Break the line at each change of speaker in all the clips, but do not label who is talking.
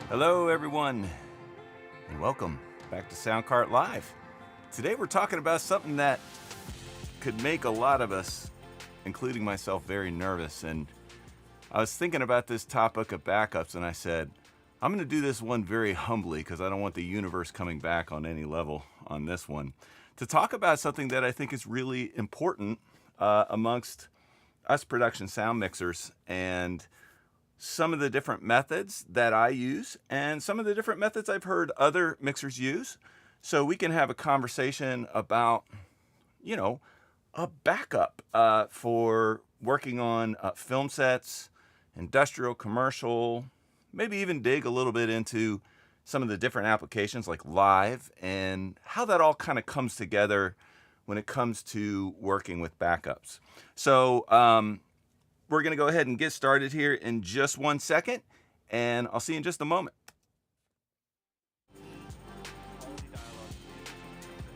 Hello, everyone, and welcome back to Soundcart Live. Today we're talking about something that could make a lot of us, including myself, very nervous. And I was thinking about this topic of backups, and I said, I'm going to do this one very humbly because I don't want the universe coming back on any level on this one. To talk about something that I think is really important amongst us production sound mixers, and some of the different methods that I use and some of the different methods I've heard other mixers use, so we can have a conversation about, a backup for working on film sets, industrial, commercial, maybe even dig a little bit into some of the different applications like live and how that all kind of comes together when it comes to working with backups. So, we're going to go ahead and get started here in just 1 second, and I'll see you in just a moment. Quality dialogue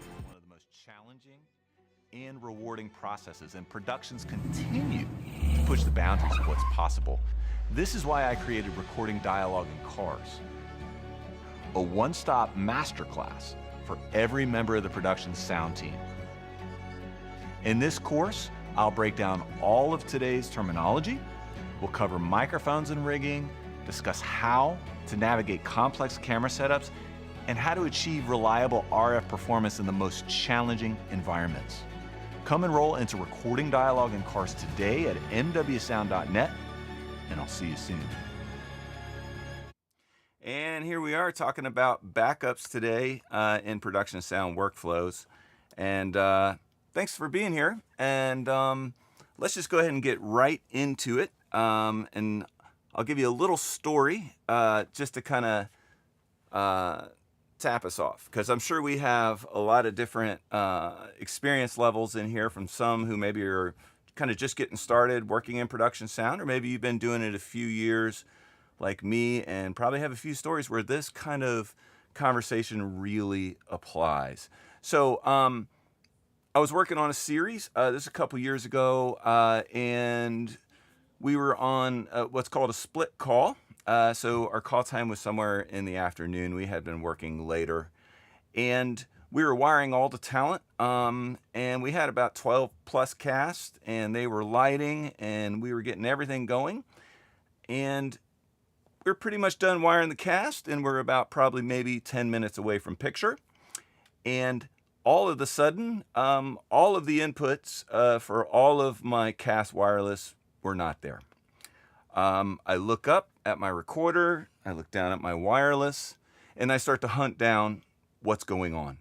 is one of the most challenging and rewarding processes, and productions continue to push the boundaries of what's possible. This is why I created Recording Dialogue in Cars, a one-stop masterclass for every member of the production sound team. In this course, I'll break down all of today's terminology. We'll cover microphones and rigging, discuss how to navigate complex camera setups, and how to achieve reliable RF performance in the most challenging environments. Come enroll into Recording Dialogue in Cars today at mwsound.net, and I'll see you soon. And here we are talking about backups today in production sound workflows. And thanks for being here, and let's just go ahead and get right into it. And I'll give you a little story just to kind of tap us off, because I'm sure we have a lot of different experience levels in here, from some who maybe are kind of just getting started working in production sound, or maybe you've been doing it a few years like me and probably have a few stories where this kind of conversation really applies. So I was working on a series, this a couple years ago, and we were on what's called a split call. So our call time was somewhere in the afternoon. We had been working later, and we were wiring all the talent, and we had about 12 plus cast, and they were lighting, and we were getting everything going. And we're pretty much done wiring the cast, and we're about probably maybe 10 minutes away from picture. And all of a sudden, all of the inputs for all of my cast wireless were not there. I look up at my recorder, I look down at my wireless, and I start to hunt down what's going on.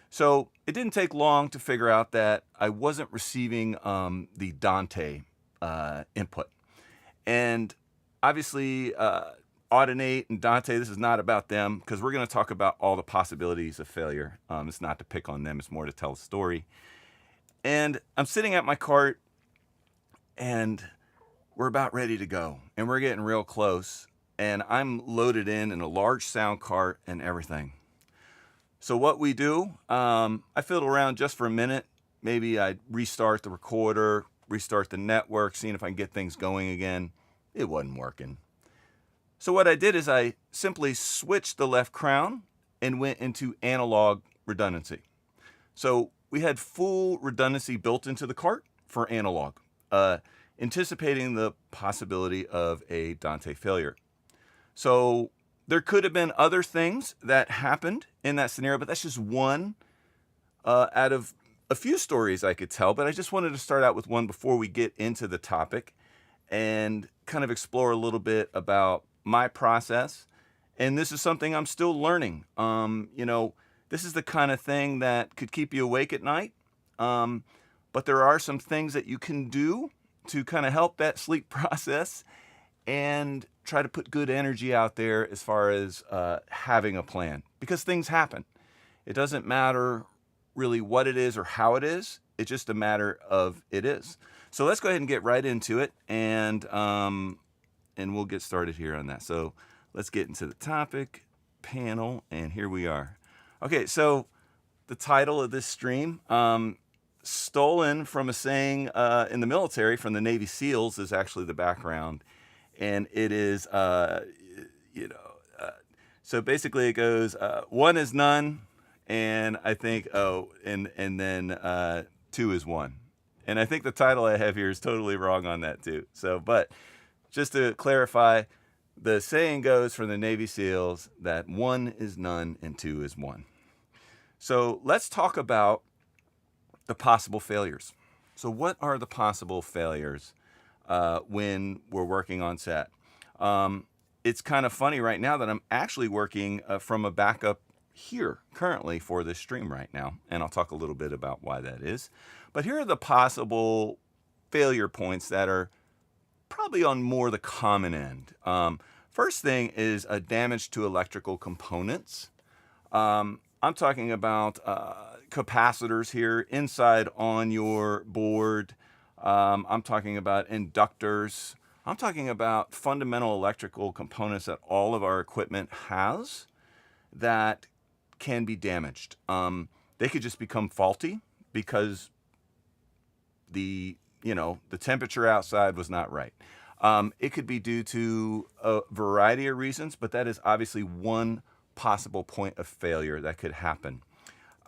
So it didn't take long to figure out that I wasn't receiving the Dante input. And obviously, Audinate and Dante, this is not about them, because we're going to talk about all the possibilities of failure. It's not to pick on them, it's more to tell a story. And I'm sitting at my cart, and we're about ready to go, and we're getting real close, and I'm loaded in a large sound cart and everything. So what we do, I fiddle around just for a minute. Maybe I'd restart the recorder, restart the network, seeing if I can get things going again. It wasn't working. So what I did is I simply switched the left crown and went into analog redundancy. So we had full redundancy built into the cart for analog, anticipating the possibility of a Dante failure. So there could have been other things that happened in that scenario, but that's just one out of a few stories I could tell. But I just wanted to start out with one before we get into the topic and kind of explore a little bit about my process. And this is something I'm still learning. This is the kind of thing that could keep you awake at night. But there are some things that you can do to kind of help that sleep process and try to put good energy out there as far as having a plan, because things happen. It doesn't matter really what it is or how it is. It's just a matter of it is. So let's go ahead and get right into it, and we'll get started here on that. So let's get into the topic, panel, and here we are. Okay, so the title of this stream, stolen from a saying in the military from the Navy SEALs, is actually the background. And it is, So basically it goes, one is none, and I think, and then two is one. And I think the title I have here is totally wrong on that too. So, but just to clarify, the saying goes for the Navy SEALs that one is none and two is one. So let's talk about the possible failures. So what are the possible failures when we're working on set? It's kind of funny right now that I'm actually working from a backup here currently for this stream right now, and I'll talk a little bit about why that is. But here are the possible failure points that are probably on more the common end. First thing is a damage to electrical components. I'm talking about capacitors here inside on your board. I'm talking about inductors. I'm talking about fundamental electrical components that all of our equipment has that can be damaged. They could just become faulty because the temperature outside was not right. It could be due to a variety of reasons, but that is obviously one possible point of failure that could happen.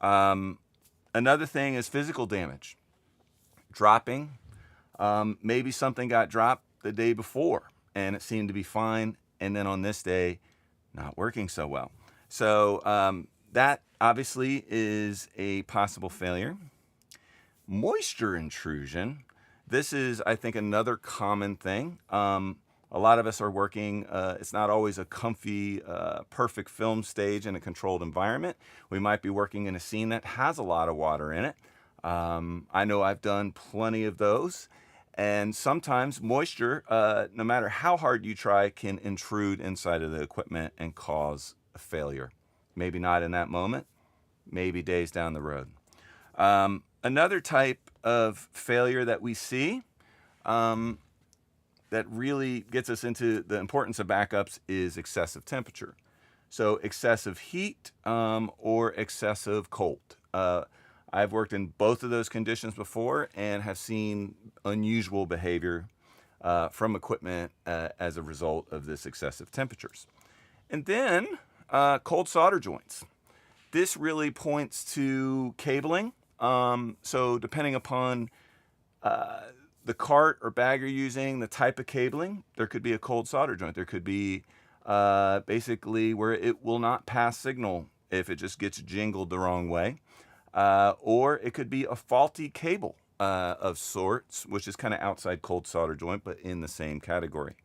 Another thing is physical damage. Dropping. Maybe something got dropped the day before and it seemed to be fine, and then on this day, not working so well. So that obviously is a possible failure. Moisture intrusion. This is, I think, another common thing. A lot of us are working, it's not always a comfy, perfect film stage in a controlled environment. We might be working in a scene that has a lot of water in it. I know I've done plenty of those. And sometimes moisture, no matter how hard you try, can intrude inside of the equipment and cause a failure. Maybe not in that moment, maybe days down the road. Another type of failure that we see that really gets us into the importance of backups is excessive temperature. So excessive heat or excessive cold. I've worked in both of those conditions before and have seen unusual behavior from equipment as a result of this excessive temperatures. And then cold solder joints. This really points to cabling. So depending upon the cart or bag you're using, the type of cabling, there could be a cold solder joint. There could be basically where it will not pass signal if it just gets jingled the wrong way. Or it could be a faulty cable of sorts, which is kind of outside cold solder joint, but in the same category.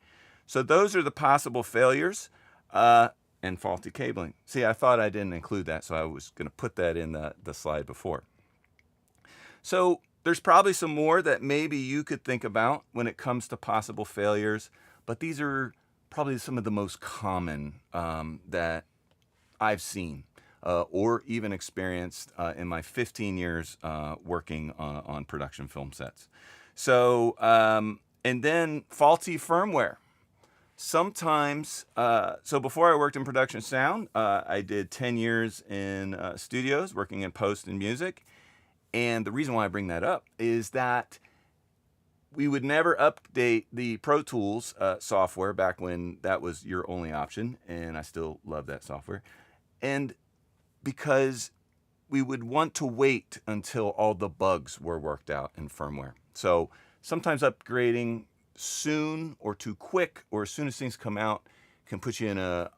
So those are the possible failures and faulty cabling. See, I thought I didn't include that, so I was going to put that in the slide before. So there's probably some more that maybe you could think about when it comes to possible failures, but these are probably some of the most common that I've seen or even experienced in my 15 years working on production film sets. So, and then faulty firmware. Sometimes, so before I worked in production sound, I did 10 years in studios working in post and music. And the reason why I bring that up is that we would never update the Pro Tools software back when that was your only option, and I still love that software. And because we would want to wait until all the bugs were worked out in firmware. So sometimes upgrading soon or too quick or as soon as things come out can put you in a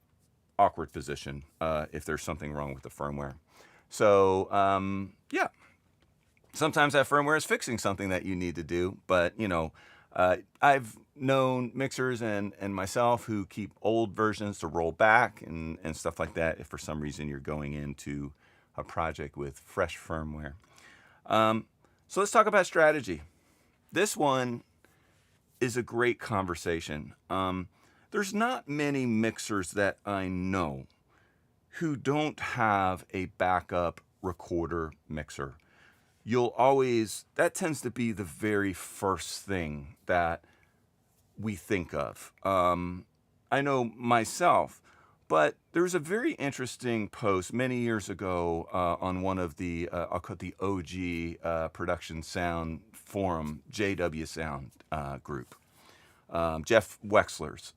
awkward position if there's something wrong with the firmware. So yeah. Sometimes that firmware is fixing something that you need to do, but I've known mixers and myself who keep old versions to roll back and stuff like that if for some reason you're going into a project with fresh firmware. So let's talk about strategy. This one is a great conversation. There's not many mixers that I know who don't have a backup recorder mixer. That tends to be the very first thing that we think of. I know myself, but there was a very interesting post many years ago on one of the, I'll call it the OG production sound forum, JW Sound group. Jeff Wexler's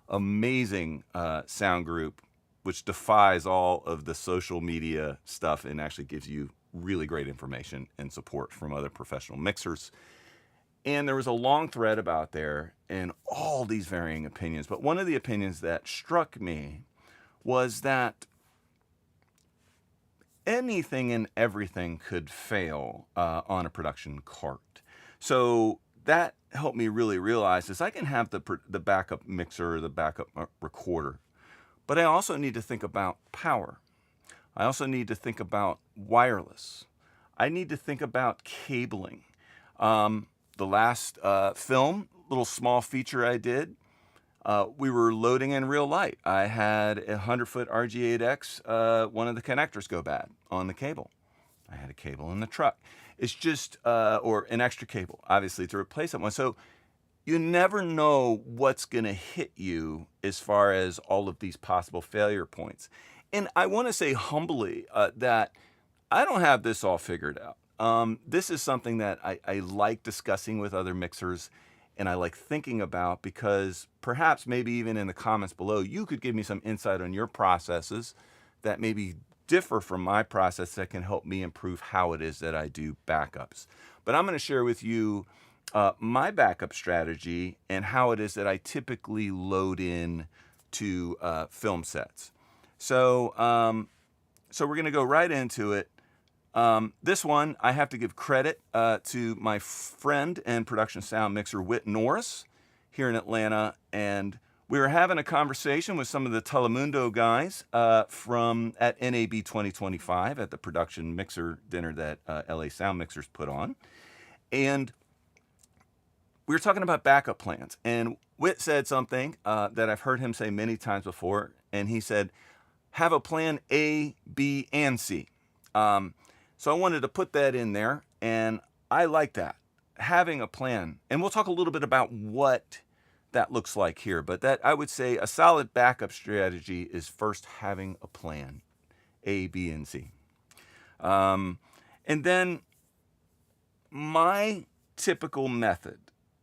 amazing sound group, which defies all of the social media stuff and actually gives you really great information and support from other professional mixers. And there was a long thread about there and all these varying opinions. But one of the opinions that struck me was that anything and everything could fail on a production cart. So that helped me really realize is I can have the backup mixer, the backup recorder, but I also need to think about power. I also need to think about wireless. I need to think about cabling. The last film, little small feature I did, we were loading in real light. I had a 100-foot RG8X, one of the connectors go bad on the cable. I had a cable in the truck. It's just, or an extra cable, obviously, to replace that one. So you never know what's going to hit you as far as all of these possible failure points. And I want to say humbly that I don't have this all figured out. This is something that I like discussing with other mixers and I like thinking about because perhaps maybe even in the comments below, you could give me some insight on your processes that maybe differ from my process that can help me improve how it is that I do backups. But I'm going to share with you my backup strategy and how it is that I typically load in to film sets. So we're going to go right into it. This one, I have to give credit to my friend and production sound mixer, Whit Norris, here in Atlanta. And we were having a conversation with some of the Telemundo guys from at NAB 2025 at the production mixer dinner that LA Sound Mixers put on. And we were talking about backup plans. And Whit said something that I've heard him say many times before. And he said, have a plan A, B, and C. So I wanted to put that in there, and I like that, having a plan. And we'll talk a little bit about what that looks like here, but that I would say a solid backup strategy is first having a plan, A, B, and C. And then my typical method,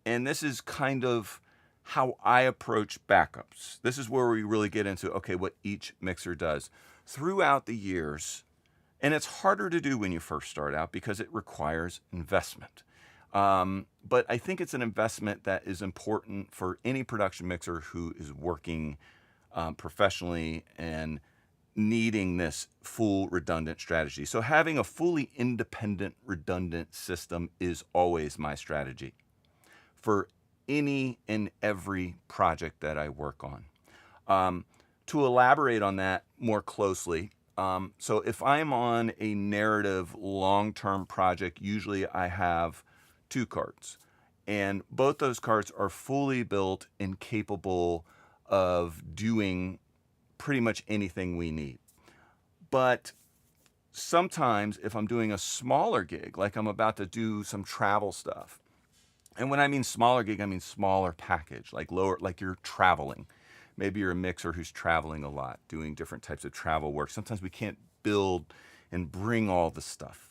and this is kind of how I approach backups. This is where we really get into, okay, what each mixer does. Throughout the years, and it's harder to do when you first start out because it requires investment. But I think it's an investment that is important for any production mixer who is working professionally and needing this full redundant strategy. So having a fully independent redundant system is always my strategy for any and every project that I work on. To elaborate on that more closely, so if I'm on a narrative long-term project, usually I have 2 carts, and both those carts are fully built and capable of doing pretty much anything we need. But sometimes if I'm doing a smaller gig, like I'm about to do some travel stuff, and when I mean smaller gig, I mean smaller package, like lower, like you're traveling. Maybe you're a mixer who's traveling a lot, doing different types of travel work. Sometimes we can't build and bring all the stuff.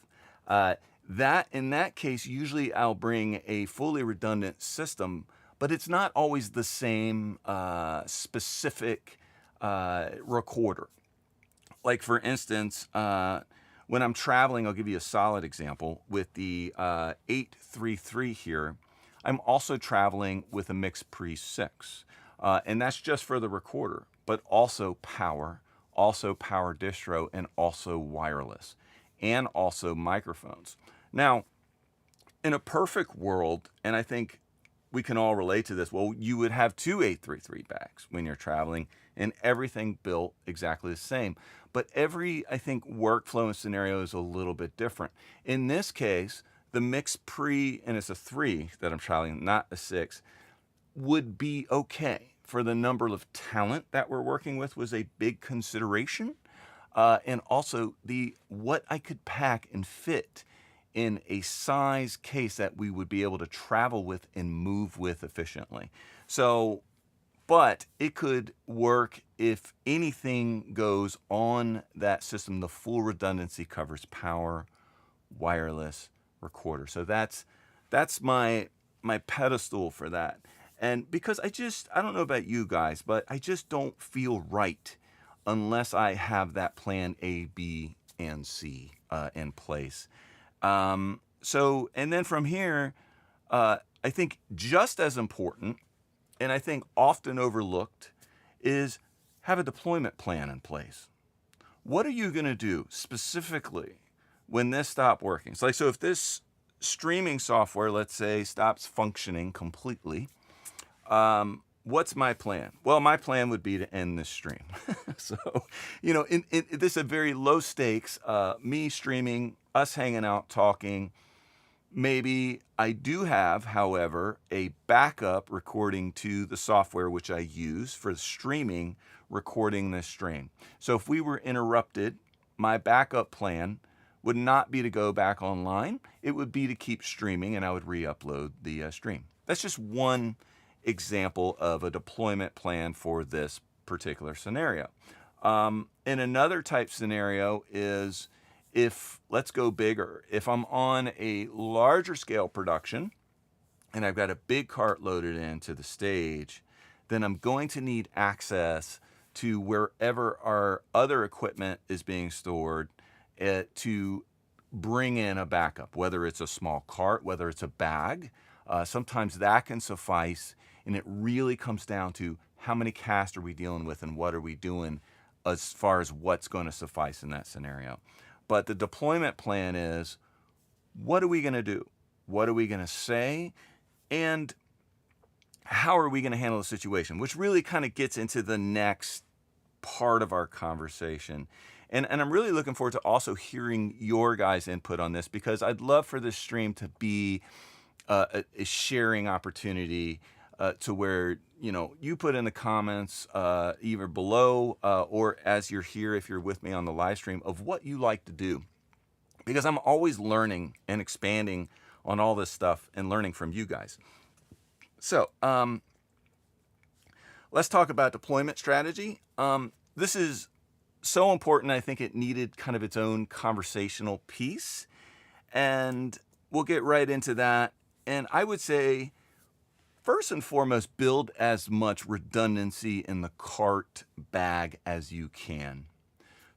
In that case, usually I'll bring a fully redundant system, but it's not always the same specific recorder. Like for instance, when I'm traveling, I'll give you a solid example. With the 833 here, I'm also traveling with a Mix Pre 6. And that's just for the recorder, but also power distro, and also wireless, and also microphones. Now, in a perfect world, and I think we can all relate to this, well, you would have 2 833 backs when you're traveling and everything built exactly the same. But every, I think, workflow and scenario is a little bit different. In this case, the Mix Pre, and it's a 3 that I'm traveling, not a 6, would be okay. For the number of talent that we're working with was a big consideration. And also what I could pack and fit in a size case that we would be able to travel with and move with efficiently. So, but it could work if anything goes on that system. The full redundancy covers power, wireless, recorder. So that's my pedestal for that. And because I don't know about you guys, but I just don't feel right unless I have that plan A, B, and C in place. And then from here, I think just as important, and I think often overlooked, is have a deployment plan in place. What are you going to do specifically when this stops working? So if this streaming software, let's say, stops functioning completely, what's my plan? Well, my plan would be to end this stream. So, this is a very low stakes, me streaming, us hanging out, talking. Maybe I do have, however, a backup recording to the software which I use for streaming, recording this stream. So if we were interrupted, my backup plan would not be to go back online. It would be to keep streaming, and I would re-upload the stream. That's just one example of a deployment plan for this particular scenario. And another type scenario is, let's go bigger. If I'm on a larger scale production and I've got a big cart loaded into the stage, then I'm going to need access to wherever our other equipment is being stored to bring in a backup, whether it's a small cart, whether it's a bag. Sometimes that can suffice, and it really comes down to how many casts are we dealing with and what are we doing as far as what's going to suffice in that scenario. But the deployment plan is, what are we going to do? What are we going to say? And how are we going to handle the situation? Which really kind of gets into the next part of our conversation. And I'm really looking forward to also hearing your guys' input on this, because I'd love for this stream to be a sharing opportunity to where, you put in the comments either below or as you're here, if you're with me on the live stream, of what you like to do. Because I'm always learning and expanding on all this stuff and learning from you guys. So let's talk about deployment strategy. This is so important. I think it needed kind of its own conversational piece. And we'll get right into that. And I would say, first and foremost, build as much redundancy in the cart bag as you can.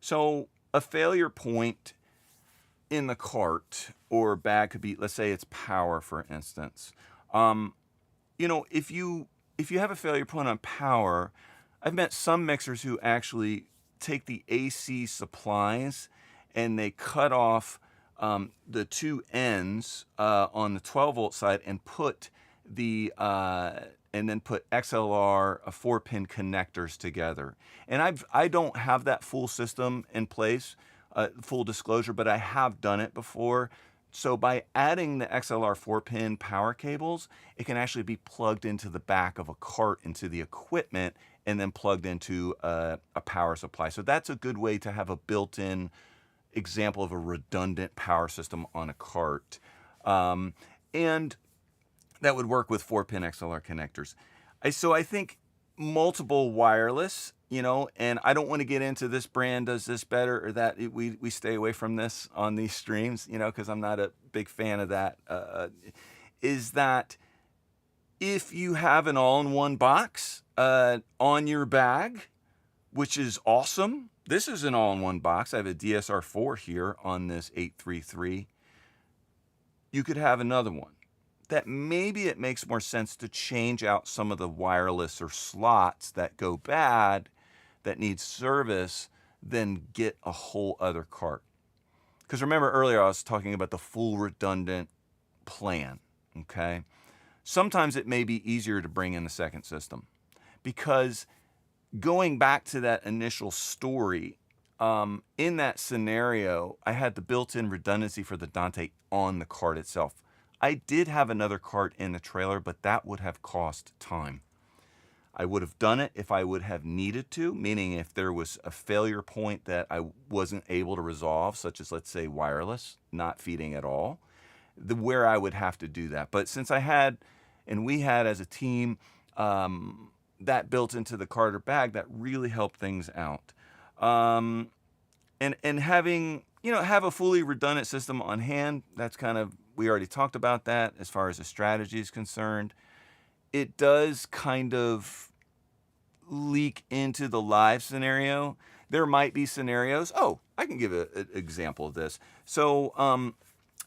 So a failure point in the cart or bag could be, let's say it's power, for instance. If you have a failure point on power, I've met some mixers who actually take the AC supplies and they cut off the two ends on the 12 volt side and put put XLR 4-pin connectors together. And I don't have that full system in place, full disclosure, but I have done it before. So by adding the XLR 4-pin power cables, it can actually be plugged into the back of a cart, into the equipment, and then plugged into a power supply. So that's a good way to have a built-in example of a redundant power system on a cart. And that would work with 4-pin XLR connectors. So I think multiple wireless, and I don't want to get into this brand does this better or that. We stay away from this on these streams, because I'm not a big fan of that. Is that if you have an all-in-one box on your bag, which is awesome. This is an all-in-one box. I have a DSR4 here on this 833. You could have another one. That maybe it makes more sense to change out some of the wireless or slots that go bad, that need service, than get a whole other cart. Because remember earlier I was talking about the full redundant plan, okay? Sometimes it may be easier to bring in the second system, because going back to that initial story, in that scenario, I had the built-in redundancy for the Dante on the cart itself. I did have another cart in the trailer, but that would have cost time. I would have done it if I would have needed to, meaning if there was a failure point that I wasn't able to resolve, such as, let's say, wireless, not feeding at all, where I would have to do that. But since I had, and we had as a team, that built into the cart or bag, that really helped things out. And having, have a fully redundant system on hand, that's kind of, we already talked about that as far as the strategy is concerned. It does kind of leak into the live scenario. there might be scenarios. Oh, I can give an example of this. So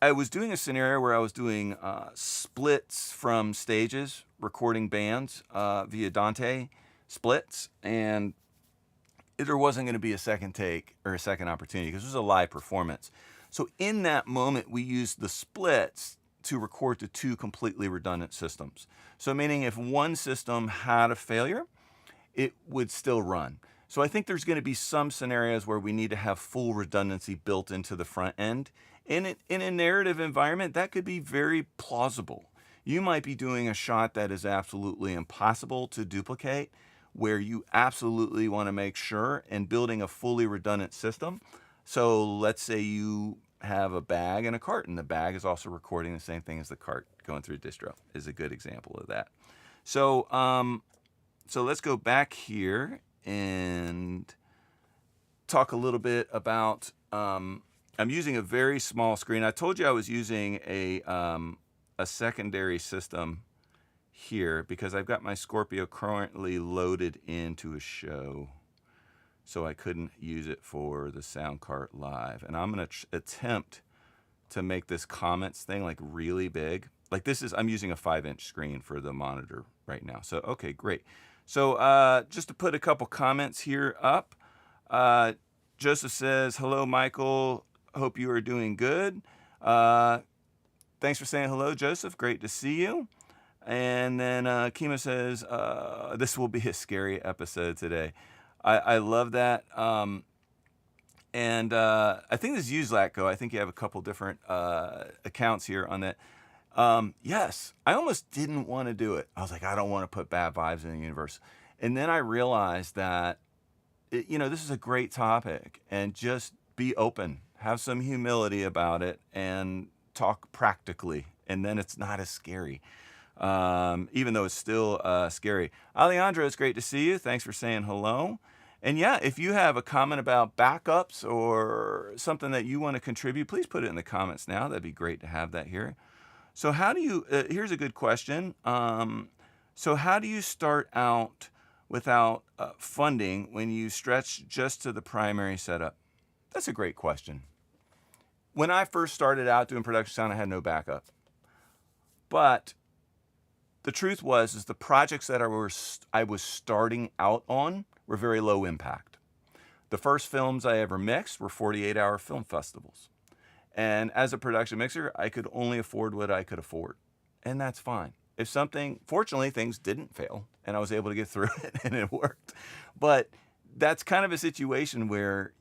I was doing a scenario where I was doing splits from stages, recording bands via Dante splits, and there wasn't going to be a second take or a second opportunity because it was a live performance. So in that moment, we used the splits to record to two completely redundant systems. So meaning if one system had a failure, it would still run. So I think there's going to be some scenarios where we need to have full redundancy built into the front end. In a narrative environment, that could be very plausible. You might be doing a shot that is absolutely impossible to duplicate, where you absolutely want to make sure and building a fully redundant system. So let's say you have a bag and a cart, and the bag is also recording the same thing as the cart going through distro is a good example of that. So so let's go back here and talk a little bit about, I'm using a very small screen. I told you I was using a secondary system here because I've got my Scorpio currently loaded into a show, so I couldn't use it for the sound cart live. And I'm going to attempt to make this comments thing like really big. Like this is, I'm using a 5-inch screen for the monitor right now. So, okay, great. So just to put a couple comments here up, Joseph says, hello, Michael. Hope you are doing good. Thanks for saying hello, Joseph. Great to see you. And then Kima says, this will be a scary episode today. I love that. And I think this is Uzlatco. I think you have a couple different accounts here on that. Yes, I almost didn't want to do it. I was like, I don't want to put bad vibes in the universe. And then I realized that, this is a great topic, and just be open, have some humility about it, and talk practically. And then it's not as scary, even though it's still scary. Alejandro, it's great to see you. Thanks for saying hello. And yeah, if you have a comment about backups or something that you want to contribute, please put it in the comments now. That'd be great to have that here. So how do you, here's a good question. So how do you start out without funding when you stretch just to the primary setup? That's a great question. When I first started out doing production sound, I had no backup. But the truth is the projects that I was starting out on were very low impact. The first films I ever mixed were 48-hour film festivals. And as a production mixer, I could only afford what I could afford. And that's fine. If something, fortunately, things didn't fail, and I was able to get through it, and it worked. But that's kind of a situation where,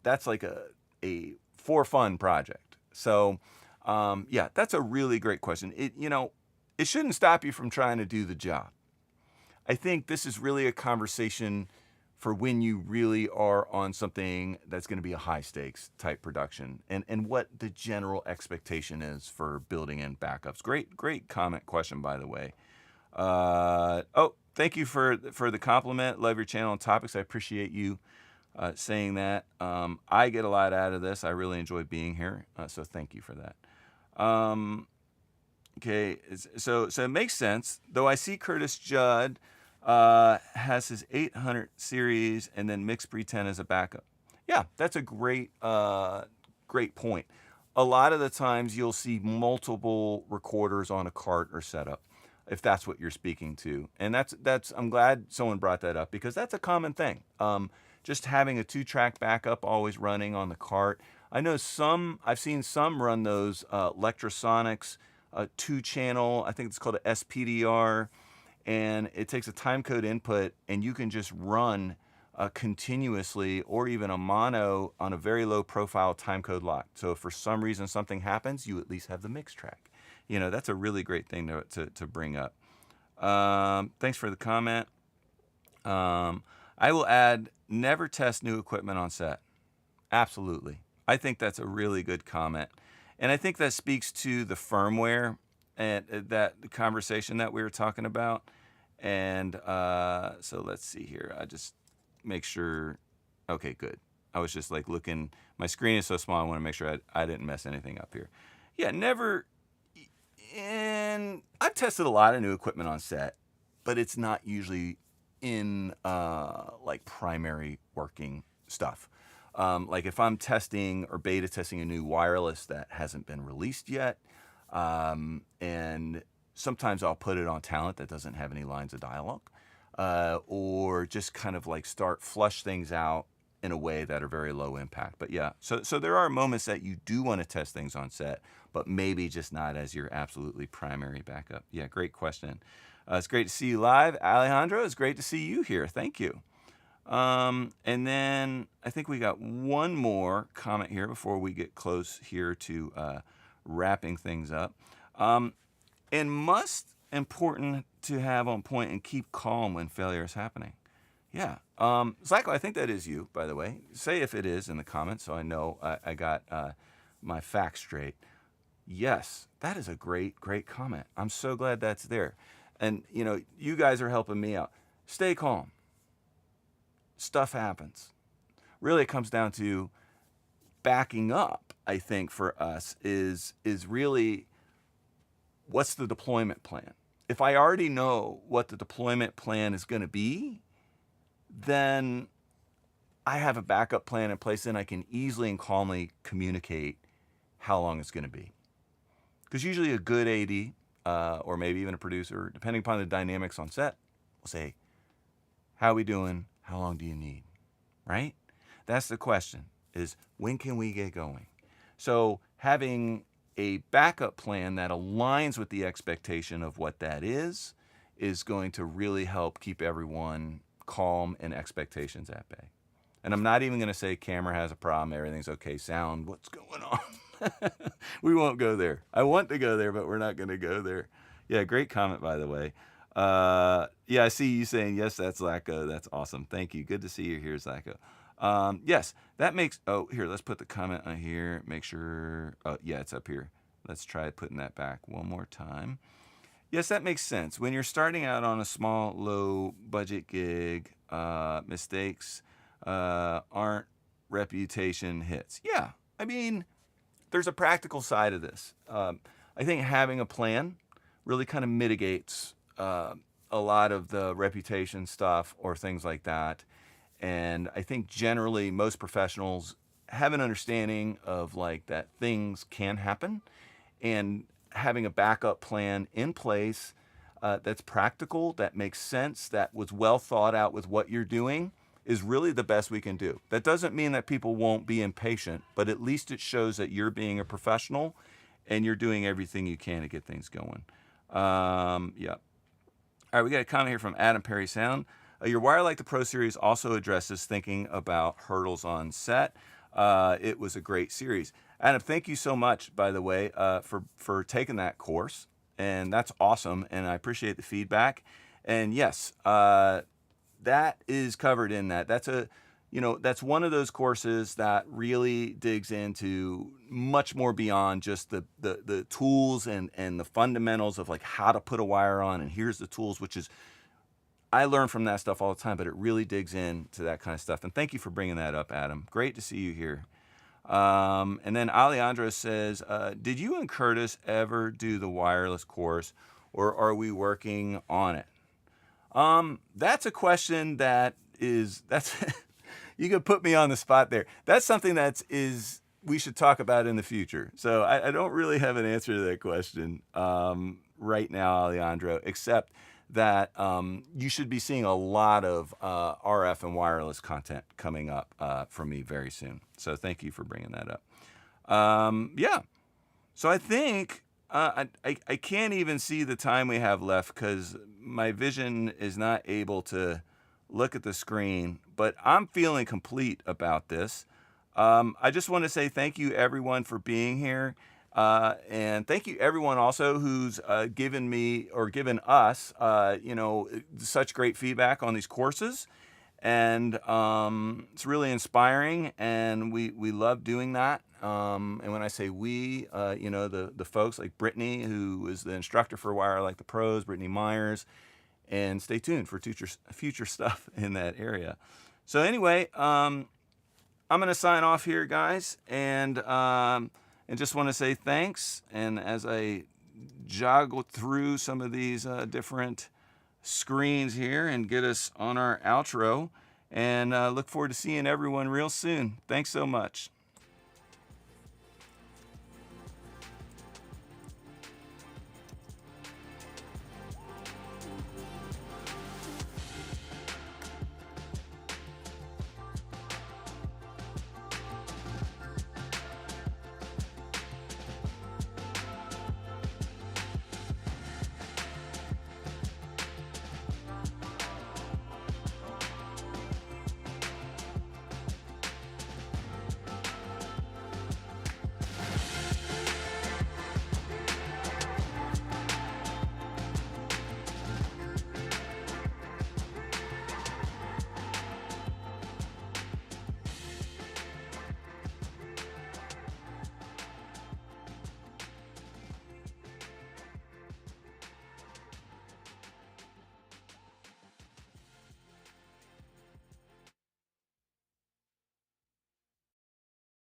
that's like a for fun project. So, yeah, that's a really great question. It shouldn't stop you from trying to do the job. I think this is really a conversation for when you really are on something that's going to be a high stakes type production, and what the general expectation is for building in backups. Great comment question, by the way. Thank you for the compliment. Love your channel and topics. I appreciate you saying that. I get a lot out of this. I really enjoy being here. So thank you for that. Okay. So it makes sense, though. I see Curtis Judd has his 800 series and then Mix Pre-10 as a backup. Yeah, that's a great point. A lot of the times you'll see multiple recorders on a cart or setup, if that's what you're speaking to. And that's I'm glad someone brought that up, because that's a common thing. Just having a 2-track backup always running on the cart. I know I've seen some run those Electrosonics 2-channel, I think it's called a SPDR. And it takes a timecode input, and you can just run continuously, or even a mono on a very low profile timecode lock. So if for some reason something happens, you at least have the mix track. That's a really great thing to bring up. Thanks for the comment. I will add, never test new equipment on set. Absolutely. I think that's a really good comment. And I think that speaks to the firmware and that the conversation that we were talking about. And so let's see here. I just make sure. Okay, good. I was just like looking. My screen is so small, I want to make sure I didn't mess anything up here. Yeah, never. And I've tested a lot of new equipment on set, but it's not usually in like primary working stuff. Like if I'm testing or beta testing a new wireless that hasn't been released yet, and sometimes I'll put it on talent that doesn't have any lines of dialogue, or just kind of like flush things out in a way that are very low impact. But yeah, so there are moments that you do want to test things on set, but maybe just not as your absolutely primary backup. Yeah, great question. It's great to see you live. Alejandro, it's great to see you here. Thank you. And then I think we got one more comment here before we get close here to wrapping things up. And important to have on point and keep calm when failure is happening. Yeah. Zyko, I think that is you, by the way. Say if it is in the comments so I know I got my facts straight. Yes, that is a great, great comment. I'm so glad that's there. And, you guys are helping me out. Stay calm. Stuff happens. Really, it comes down to backing up, I think, for us is really what's the deployment plan? If I already know what the deployment plan is going to be, then I have a backup plan in place and I can easily and calmly communicate how long it's going to be. Because usually a good AD, or maybe even a producer, depending upon the dynamics on set, will say, how are we doing? How long do you need? Right? That's the question, is when can we get going? So having a backup plan that aligns with the expectation of what that is going to really help keep everyone calm and expectations at bay. And I'm not even going to say camera has a problem, everything's okay, sound, what's going on? We won't go there. I want to go there, but we're not going to go there. Yeah, great comment, by the way. Yeah, I see you saying, yes, that's Zyko. That's awesome. Thank you. Good to see you here, Zyko. Yes, that makes, here, let's put the comment on here. Make sure, yeah, it's up here. Let's try putting that back one more time. Yes, that makes sense. When you're starting out on a small, low budget gig, mistakes aren't reputation hits. Yeah, I mean, there's a practical side of this. I think having a plan really kind of mitigates a lot of the reputation stuff or things like that. And I think generally most professionals have an understanding of like that things can happen, and having a backup plan in place that's practical, that makes sense, that was well thought out with what you're doing is really the best we can do. That doesn't mean that people won't be impatient, but at least it shows that you're being a professional and you're doing everything you can to get things going. Yeah. All right, we got a comment here from Adam Perry Sound. Your Wire Like the Pro series also addresses thinking about hurdles on set. It was a great series. Adam, thank you so much, by the way, for taking that course. And that's awesome, and I appreciate the feedback. And yes, that is covered in that. That's one of those courses that really digs into much more beyond just the tools and the fundamentals of like how to put a wire on, and here's the tools, which is, I learn from that stuff all the time, but it really digs into that kind of stuff. And thank you for bringing that up, Adam. Great to see you here. And then Alejandro says, did you and Curtis ever do the wireless course, or are we working on it? That's a question that's you could put me on the spot there. That's something we should talk about in the future. So I don't really have an answer to that question right now, Alejandro, except that you should be seeing a lot of RF and wireless content coming up from me very soon. So thank you for bringing that up. Yeah. So I think I can't even see the time we have left because my vision is not able to look at the screen, but I'm feeling complete about this. I just want to say thank you, everyone, for being here. And thank you, everyone, also who's given me or given us, such great feedback on these courses. And it's really inspiring, and we love doing that. And when I say we, the folks like Brittany, who is the instructor for Wire Like the Pros, Brittany Myers, and stay tuned for future stuff in that area. So anyway, I'm going to sign off here, guys, and just want to say thanks. And as I joggle through some of these different screens here and get us on our outro. And look forward to seeing everyone real soon. Thanks so much.